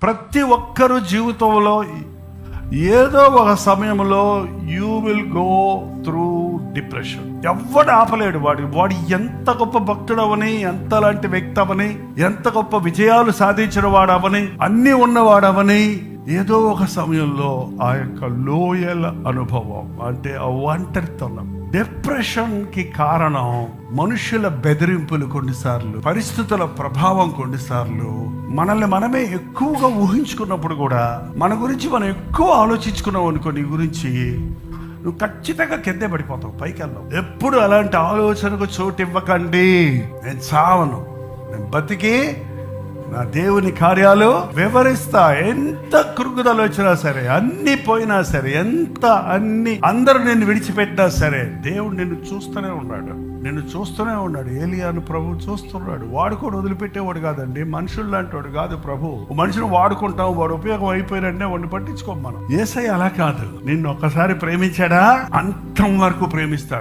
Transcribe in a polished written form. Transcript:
ప్రతి ఒక్కరు జీవితంలో ఏదో ఒక సమయంలో you will go through depression. ఎవడు ఆపలేడు. వాడు ఎంత గొప్ప భక్తుడవని, ఎంత లాంటి వ్యక్తి అవని, ఎంత గొప్ప విజయాలు సాధించిన వాడవని, అన్ని ఉన్నవాడవని, ఏదో ఒక సమయంలో ఆ యొక్క లోయల అనుభవం అంటే ఆ ఒంటరితనం. డిప్రెషన్ కి కారణం మనుషుల బెదిరింపులు కొన్నిసార్లు, పరిస్థితుల ప్రభావం కొన్నిసార్లు, మనల్ని మనమే ఎక్కువగా ఊహించుకున్నప్పుడు కూడా, మన గురించి మనం ఎక్కువ ఆలోచించుకున్నాం అనుకో, నీ గురించి నువ్వు ఖచ్చితంగా కిందే పడిపోతావు, పైకి వెళ్ళావు. ఎప్పుడు అలాంటి ఆలోచనకు చోటు ఇవ్వకండి. నేను చావను, నేను బతికి నా దేవుని కార్యాలు వివరిస్తా. ఎంత కృంగుదలు వచ్చినా సరే, అన్ని పోయినా సరే, అందరూ నిన్ను విడిచిపెట్టినా సరే, దేవుడు నిన్ను చూస్తూనే ఉన్నాడు. ఏలియాను ప్రభు చూస్తున్నాడు. వాడు కూడా వదిలిపెట్టేవాడు కాదండి, మనుషులు లాంటి వాడు కాదు ప్రభు. మనుషులు వాడుకుంటాం, వాడు ఉపయోగం అయిపోయినట్టే వాడిని పట్టించుకోం మనం. యేసయ్య అలా కాదు. నిన్ను ఒక్కసారి ప్రేమించాడా అంతం వరకు ప్రేమిస్తాడు.